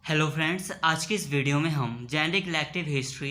Hello friends, आज की इस वीडियो में हम generic elective history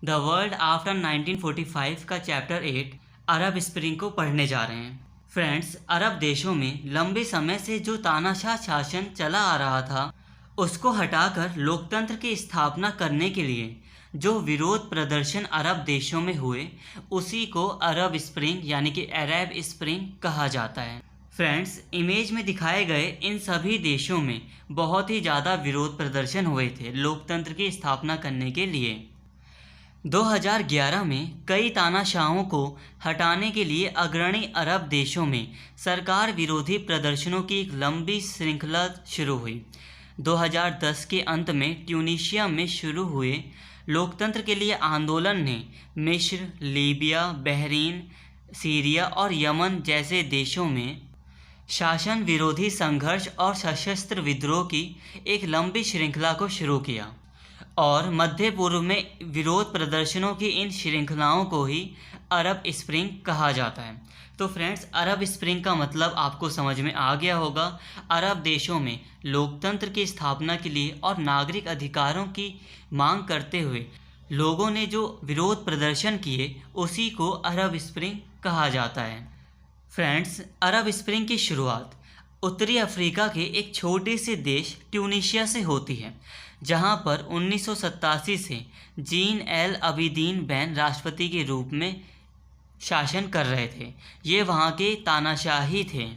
the world after 1945 का चैप्टर 8 अरब स्प्रिंग को पढ़ने जा रहे हैं। फ्रेंड्स, अरब देशों में लंबे समय से जो तानाशाह शासन चला आ रहा था उसको हटाकर लोकतंत्र की स्थापना करने के लिए जो विरोध प्रदर्शन अरब देशों में हुए उसी को अरब स्प्रिंग यानी कि अरब स्प्रिंग कहा जाता है। फ्रेंड्स, इमेज में दिखाए गए इन सभी देशों में बहुत ही ज़्यादा विरोध प्रदर्शन हुए थे लोकतंत्र की स्थापना करने के लिए। 2011 में कई तानाशाहों को हटाने के लिए अग्रणी अरब देशों में सरकार विरोधी प्रदर्शनों की एक लंबी श्रृंखला शुरू हुई। 2010 के अंत में ट्यूनीशिया में शुरू हुए लोकतंत्र के लिए आंदोलन ने मिस्र, लीबिया, बहरीन, सीरिया और यमन जैसे देशों में शासन विरोधी संघर्ष और सशस्त्र विद्रोह की एक लंबी श्रृंखला को शुरू किया और मध्य पूर्व में विरोध प्रदर्शनों की इन श्रृंखलाओं को ही अरब स्प्रिंग कहा जाता है। तो फ्रेंड्स, अरब स्प्रिंग का मतलब आपको समझ में आ गया होगा। अरब देशों में लोकतंत्र की स्थापना के लिए और नागरिक अधिकारों की मांग करते हुए लोगों ने जो विरोध प्रदर्शन किए उसी को अरब स्प्रिंग कहा जाता है। फ्रेंड्स, अरब स्प्रिंग की शुरुआत उत्तरी अफ्रीका के एक छोटे से देश ट्यूनीशिया से होती है, जहां पर 1987 से जीन एल अबीदीन बैन राष्ट्रपति के रूप में शासन कर रहे थे। ये वहां के तानाशाही थे।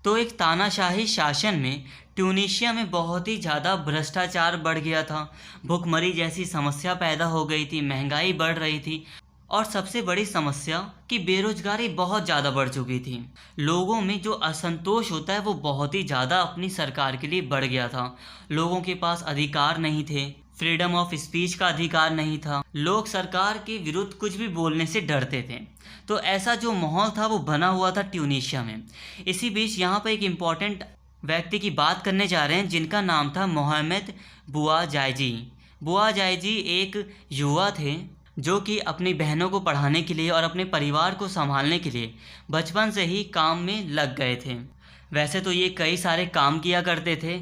तो एक तानाशाही शासन में ट्यूनीशिया में बहुत ही ज़्यादा भ्रष्टाचार बढ़ गया था, भुखमरी जैसी समस्या पैदा हो गई थी, महंगाई बढ़ रही थी और सबसे बड़ी समस्या कि बेरोजगारी बहुत ज़्यादा बढ़ चुकी थी। लोगों में जो असंतोष होता है वो बहुत ही ज़्यादा अपनी सरकार के लिए बढ़ गया था। लोगों के पास अधिकार नहीं थे, फ्रीडम ऑफ स्पीच का अधिकार नहीं था, लोग सरकार के विरुद्ध कुछ भी बोलने से डरते थे। तो ऐसा जो माहौल था वो बना हुआ था ट्यूनीशिया में। इसी बीच यहाँ पर एक इम्पॉर्टेंट व्यक्ति की बात करने जा रहे हैं जिनका नाम था मोहम्मद बुआजाइजी। बुआजाइजी एक युवा थे जो कि अपनी बहनों को पढ़ाने के लिए और अपने परिवार को संभालने के लिए बचपन से ही काम में लग गए थे। वैसे तो ये कई सारे काम किया करते थे।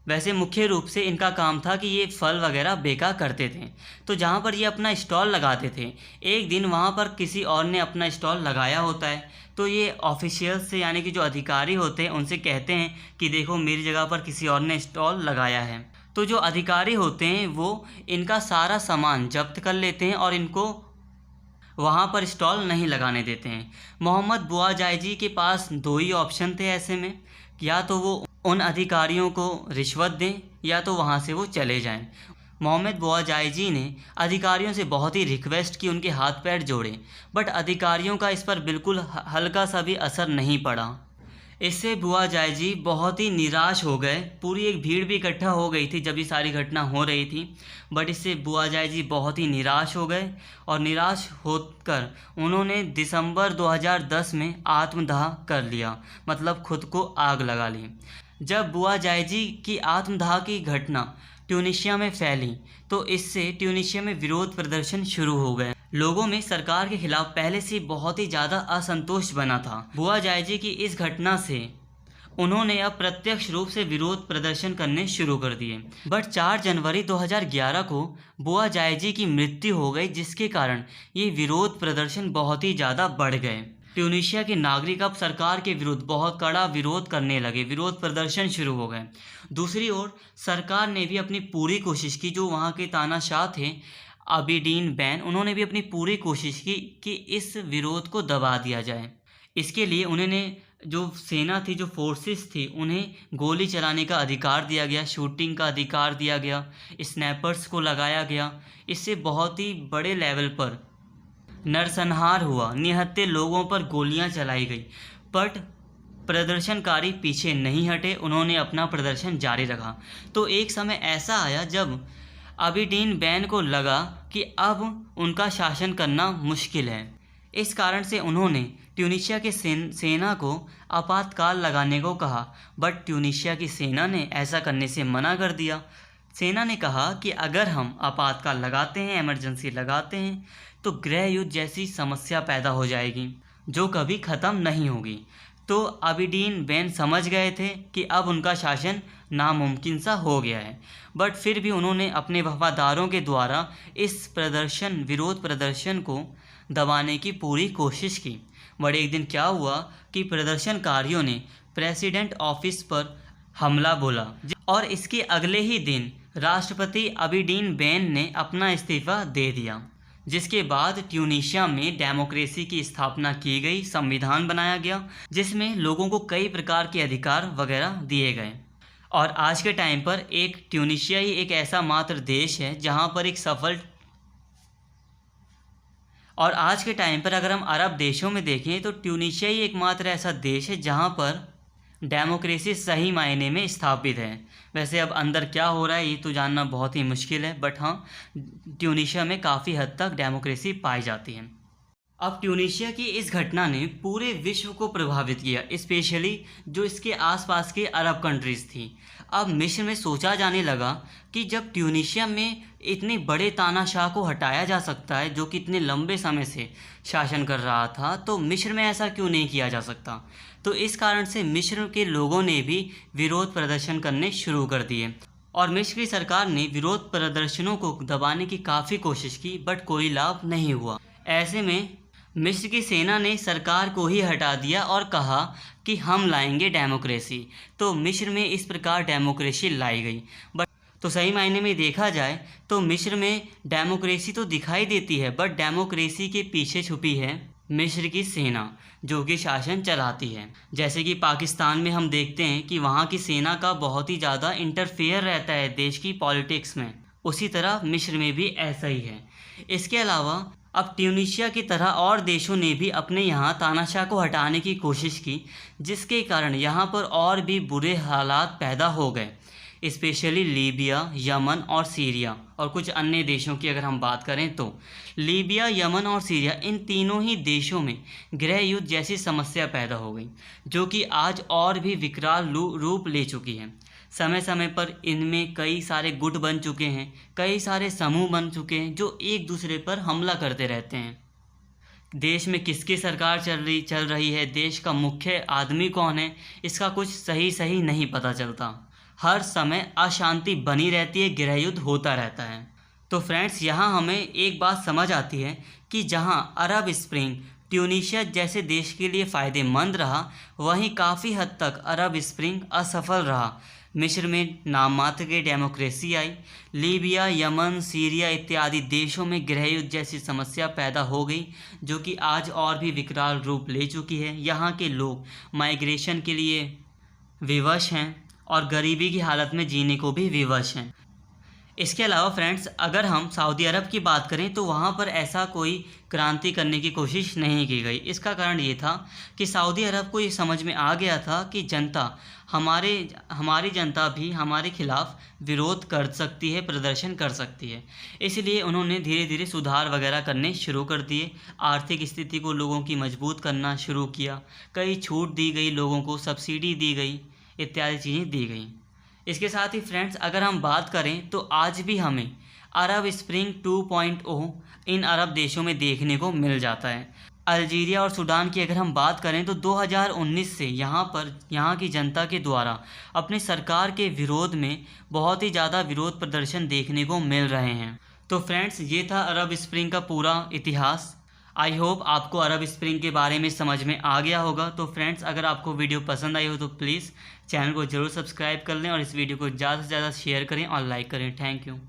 वैसे मुख्य रूप से इनका काम था कि ये फल वगैरह बेचा करते थे। तो जहाँ पर ये अपना स्टॉल लगाते थे, एक दिन वहाँ पर किसी और ने अपना स्टॉल लगाया होता है। तो ये ऑफिशियल्स से यानी कि जो अधिकारी होते हैं उनसे कहते हैं कि देखो मेरी जगह पर किसी और ने स्टॉल लगाया है। तो जो अधिकारी होते हैं वो इनका सारा सामान जब्त कर लेते हैं और इनको वहाँ पर स्टॉल नहीं लगाने देते हैं। मोहम्मद बुआजाइजी के पास दो ही ऑप्शन थे ऐसे में, या तो वो उन अधिकारियों को रिश्वत दें या तो वहाँ से वो चले जाएं। मोहम्मद बुआजाइजी ने अधिकारियों से बहुत ही रिक्वेस्ट की, उनके हाथ पैर जोड़े, बट अधिकारियों का इस पर बिल्कुल हल्का सा भी असर नहीं पड़ा। इससे बुआजाइजी बहुत ही निराश हो गए। पूरी एक भीड़ भी इकट्ठा हो गई थी जब ये सारी घटना हो रही थी, बट इससे बुआजाइजी बहुत ही निराश हो गए और निराश होकर उन्होंने दिसंबर 2010 में आत्मदाह कर लिया, मतलब खुद को आग लगा ली। जब बुआजाइजी की आत्मदाह की घटना ट्यूनीशिया में फैली तो इससे ट्यूनीशिया में विरोध प्रदर्शन शुरू हो गए। लोगों में सरकार के खिलाफ पहले से बहुत ही ज़्यादा असंतोष बना था। बुआजाइजी की इस घटना से उन्होंने अब प्रत्यक्ष रूप से विरोध प्रदर्शन करने शुरू कर दिए। बट 4 जनवरी 2011 को बुआजाइजी की मृत्यु हो गई, जिसके कारण ये विरोध प्रदर्शन बहुत ही ज़्यादा बढ़ गए। ट्यूनीशिया के नागरिक अब सरकार के विरुद्ध बहुत कड़ा विरोध करने लगे, विरोध प्रदर्शन शुरू हो गए। दूसरी ओर सरकार ने भी अपनी पूरी कोशिश की, जो वहाँ के तानाशाह थे अबीदीन बैन, उन्होंने भी अपनी पूरी कोशिश की कि इस विरोध को दबा दिया जाए। इसके लिए उन्होंने जो सेना थी, जो फोर्सेस थी, उन्हें गोली चलाने का अधिकार दिया गया, शूटिंग का अधिकार दिया गया, स्नैपर्स को लगाया गया। इससे बहुत ही बड़े लेवल पर नरसंहार हुआ, निहत्थे लोगों पर गोलियां चलाई गई। बट प्रदर्शनकारी पीछे नहीं हटे, उन्होंने अपना प्रदर्शन जारी रखा। तो एक समय ऐसा आया जब अबीदीन बैन को लगा कि अब उनका शासन करना मुश्किल है। इस कारण से उन्होंने ट्यूनीशिया के सेना को आपातकाल लगाने को कहा, बट ट्यूनीशिया की सेना ने ऐसा करने से मना कर दिया। सेना ने कहा कि अगर हम आपातकाल लगाते हैं, इमरजेंसी लगाते हैं, तो गृह युद्ध जैसी समस्या पैदा हो जाएगी जो कभी ख़त्म नहीं होगी। तो अबिडीन बेन समझ गए थे कि अब उनका शासन नामुमकिन सा हो गया है, बट फिर भी उन्होंने अपने वफादारों के द्वारा इस विरोध प्रदर्शन को दबाने की पूरी कोशिश की। बट एक दिन क्या हुआ कि प्रदर्शनकारियों ने प्रेसिडेंट ऑफिस पर हमला बोला और इसके अगले ही दिन राष्ट्रपति अबिडीन बेन ने अपना इस्तीफ़ा दे दिया, जिसके बाद ट्यूनीशिया में डेमोक्रेसी की स्थापना की गई, संविधान बनाया गया जिसमें लोगों को कई प्रकार के अधिकार वगैरह दिए गए। और आज के टाइम पर एक ट्यूनीशिया ही एक ऐसा मात्र देश है जहां पर आज के टाइम पर अगर हम अरब देशों में देखें तो ट्यूनीशिया ही एकमात्र ऐसा देश है जहां पर डेमोक्रेसी सही मायने में स्थापित है। वैसे अब अंदर क्या हो रहा है ये तो जानना बहुत ही मुश्किल है, बट हाँ, ट्यूनीशिया में काफ़ी हद तक डेमोक्रेसी पाई जाती है। अब ट्यूनीशिया की इस घटना ने पूरे विश्व को प्रभावित किया, स्पेशली जो इसके आसपास के अरब कंट्रीज़ थी। अब मिस्र में सोचा जाने लगा कि जब ट्यूनीशिया में इतने बड़े तानाशाह को हटाया जा सकता है जो कि इतने लंबे समय से शासन कर रहा था, तो मिस्र में ऐसा क्यों नहीं किया जा सकता। तो इस कारण से मिस्र के लोगों ने भी विरोध प्रदर्शन करने शुरू कर दिए और मिस्र की सरकार ने विरोध प्रदर्शनों को दबाने की काफ़ी कोशिश की, बट कोई लाभ नहीं हुआ। ऐसे में मिस्र की सेना ने सरकार को ही हटा दिया और कहा कि हम लाएंगे डेमोक्रेसी। तो मिस्र में इस प्रकार डेमोक्रेसी लाई गई। बट तो सही मायने में देखा जाए तो मिस्र में डेमोक्रेसी तो दिखाई देती है, बट डेमोक्रेसी के पीछे छुपी है मिस्र की सेना जो कि शासन चलाती है। जैसे कि पाकिस्तान में हम देखते हैं कि वहाँ की सेना का बहुत ही ज़्यादा इंटरफेयर रहता है देश की पॉलिटिक्स में, उसी तरह मिस्र में भी ऐसा ही है। इसके अलावा अब ट्यूनीशिया की तरह और देशों ने भी अपने यहाँ तानाशाह को हटाने की कोशिश की, जिसके कारण यहाँ पर और भी बुरे हालात पैदा हो गए, स्पेशली लीबिया, यमन और सीरिया और कुछ अन्य देशों की अगर हम बात करें तो लीबिया, यमन और सीरिया, इन तीनों ही देशों में गृह युद्ध जैसी समस्या पैदा हो गई जो कि आज और भी विकराल रूप ले चुकी है। समय समय पर इनमें कई सारे गुट बन चुके हैं, कई सारे समूह बन चुके हैं जो एक दूसरे पर हमला करते रहते हैं। देश में किसकी सरकार चल रही है, देश का मुख्य आदमी कौन है, इसका कुछ सही नहीं पता चलता। हर समय अशांति बनी रहती है, गृह युद्ध होता रहता है। तो फ्रेंड्स, यहाँ हमें एक बात समझ आती है कि जहाँ अरब स्प्रिंग ट्यूनीशिया जैसे देश के लिए फ़ायदेमंद रहा, वहीं काफ़ी हद तक अरब स्प्रिंग असफल रहा। मिस्र में नाम मात्र की डेमोक्रेसी आई, लीबिया, यमन, सीरिया इत्यादि देशों में गृह युद्ध जैसी समस्या पैदा हो गई जो कि आज और भी विकराल रूप ले चुकी है। यहाँ के लोग माइग्रेशन के लिए विवश हैं और गरीबी की हालत में जीने को भी विवश हैं। इसके अलावा फ्रेंड्स, अगर हम सऊदी अरब की बात करें तो वहाँ पर ऐसा कोई क्रांति करने की कोशिश नहीं की गई। इसका कारण ये था कि सऊदी अरब को ये समझ में आ गया था कि हमारी जनता भी हमारे खिलाफ विरोध कर सकती है, प्रदर्शन कर सकती है। इसलिए उन्होंने धीरे धीरे सुधार वगैरह करने शुरू कर दिए, आर्थिक स्थिति को लोगों की मजबूत करना शुरू किया, कई छूट दी गई, लोगों को सब्सिडी दी गई, इत्यादि चीज़ें दी गई। इसके साथ ही फ्रेंड्स, अगर हम बात करें तो आज भी हमें अरब स्प्रिंग 2.0 इन अरब देशों में देखने को मिल जाता है। अल्जीरिया और सूडान की अगर हम बात करें तो 2019 से यहाँ की जनता के द्वारा अपनी सरकार के विरोध में बहुत ही ज़्यादा विरोध प्रदर्शन देखने को मिल रहे हैं। तो फ्रेंड्स, ये था अरब स्प्रिंग का पूरा इतिहास। आई होप आपको अरब स्प्रिंग के बारे में समझ में आ गया होगा। तो फ्रेंड्स, अगर आपको वीडियो पसंद आई हो तो प्लीज़ चैनल को ज़रूर सब्सक्राइब कर लें और इस वीडियो को ज़्यादा से ज़्यादा शेयर करें और लाइक करें। Thank you.